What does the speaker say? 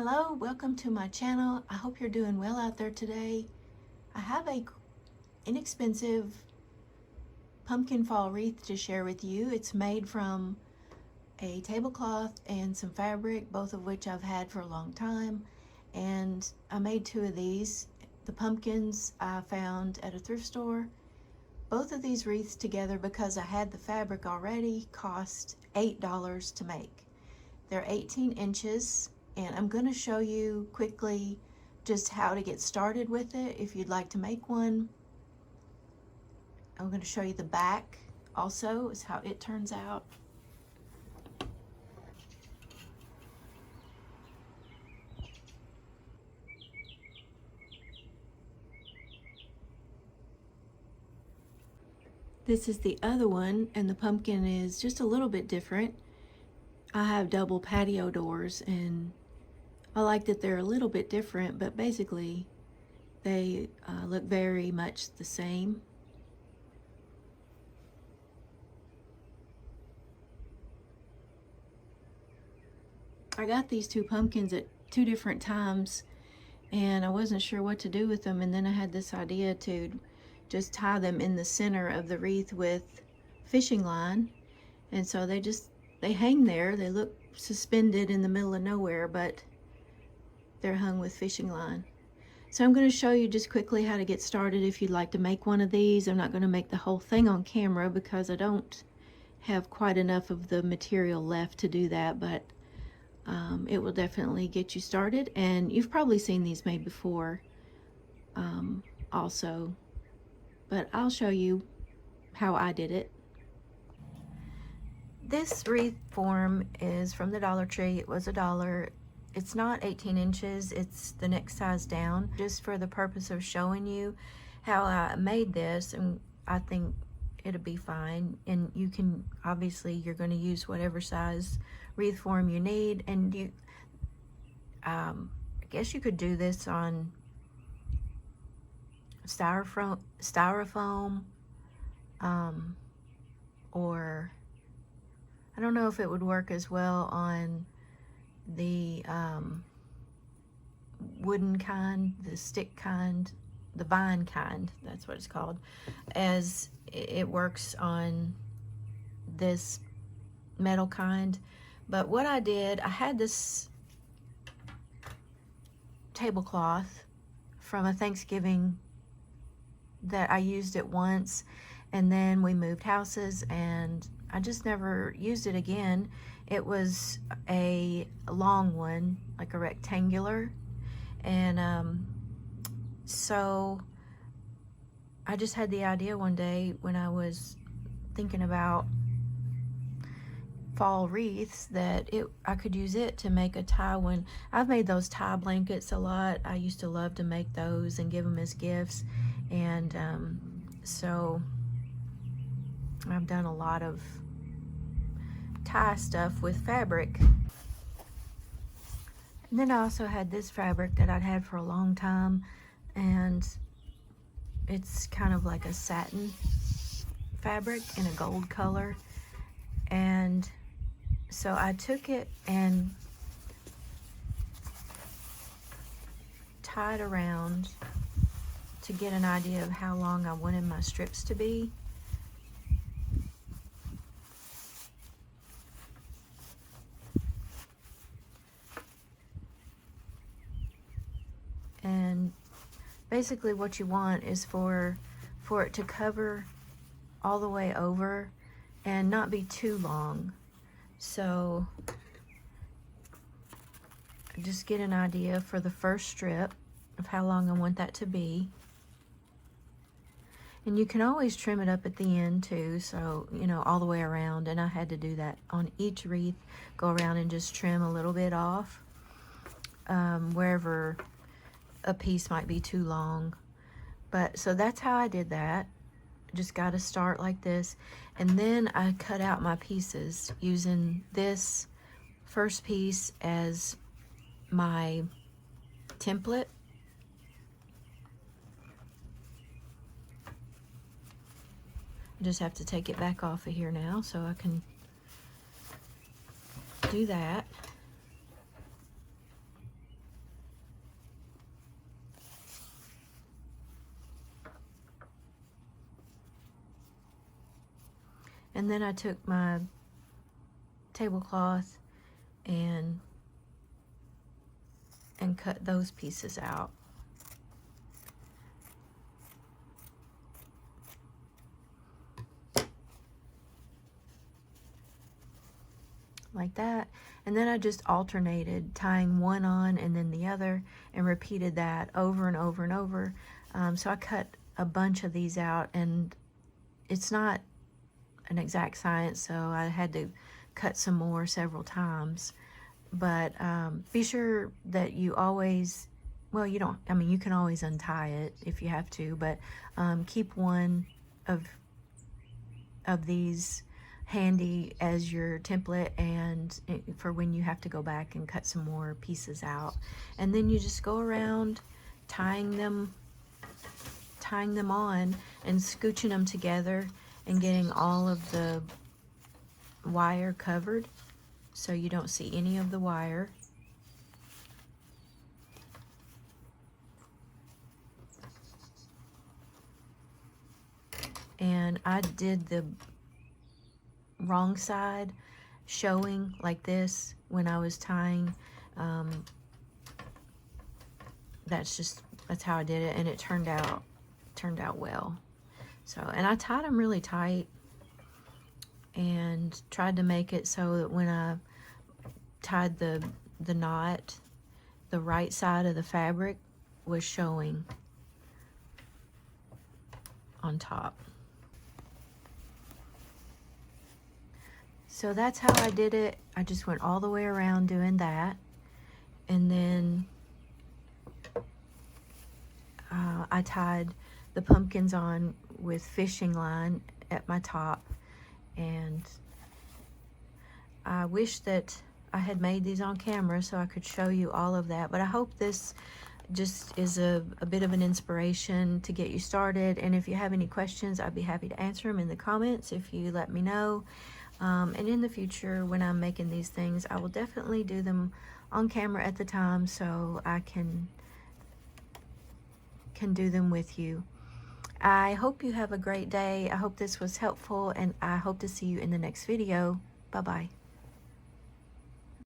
Hello, welcome to my channel. I hope you're doing well out there today. I have a inexpensive pumpkin fall wreath to share with you. It's made from a tablecloth and some fabric, both of which I've had for a long time. And I made two of these. The pumpkins I found at a thrift store. Both of these wreaths together, because I had the fabric already, cost $8 to make. They're 18 inches. And I'm going to show you quickly just how to get started with it if you'd like to make one. I'm going to show you the back also, is how it turns out. This is the other one, and the pumpkin is just a little bit different. I have double patio doors, and I like that they're a little bit different, but basically they look very much the same. I got these two pumpkins at two different times, and I wasn't sure what to do with them, and then I had this idea to just tie them in the center of the wreath with fishing line, and so they hang there. They look suspended in the middle of nowhere, but they're hung with fishing line. So I'm going to show you just quickly how to get started if you'd like to make one of these. I'm not going to make the whole thing on camera because I don't have quite enough of the material left to do that, but it will definitely get you started. And you've probably seen these made before also, but I'll show you how I did it. This wreath form is from the Dollar Tree. It was $1. It's not 18 inches, it's the next size down, just for the purpose of showing you how I made this, and I think it'll be fine. And you can, obviously, you're going to use whatever size wreath form you need, and you, I guess you could do this on styrofoam, or I don't know if it would work as well on the wooden kind, the stick kind, the vine kind, that's what it's called, as it works on this metal kind. But what I did, I had this tablecloth from a Thanksgiving that I used it once, and then we moved houses and I just never used it again. It was a long one, like a rectangular, and so I just had the idea one day when I was thinking about fall wreaths that I could use it to make a tie one. I've made those tie blankets a lot. I used to love to make those and give them as gifts, and so I've done a lot of tie stuff with fabric. And then I also had this fabric that I'd had for a long time, and it's kind of like a satin fabric in a gold color. And so I took it and tied around to get an idea of how long I wanted my strips to be. And basically what you want is for it to cover all the way over and not be too long. So just get an idea for the first strip of how long I want that to be. And you can always trim it up at the end too, so you know, all the way around. And I had to do that on each wreath, go around and just trim a little bit off wherever a piece might be too long. But so that's how I did that. Just got to start like this, and then I cut out my pieces using this first piece as my template. I just have to take it back off of here now so I can do that. And then I took my tablecloth and cut those pieces out. Like that. And then I just alternated tying one on and then the other, and repeated that over and over and over. So I cut a bunch of these out, and it's not an exact science, so I had to cut some more several times. But be sure that you always, well, you don't, I mean, you can always untie it if you have to, but keep one of these handy as your template, and for when you have to go back and cut some more pieces out. And then you just go around tying them on and scooching them together and getting all of the wire covered so you don't see any of the wire. And I did the wrong side showing like this when I was tying. That's how I did it, and it turned out well. So, and I tied them really tight and tried to make it so that when I tied the knot, the right side of the fabric was showing on top. So that's how I did it. I just went all the way around doing that. And then I tied the pumpkins on with fishing line at my top. And I wish that I had made these on camera so I could show you all of that. But I hope this just is a bit of an inspiration to get you started. And if you have any questions, I'd be happy to answer them in the comments if you let me know. And in the future, when I'm making these things, I will definitely do them on camera at the time so I can do them with you. I hope you have a great day. I hope this was helpful, and I hope to see you in the next video. Bye-bye.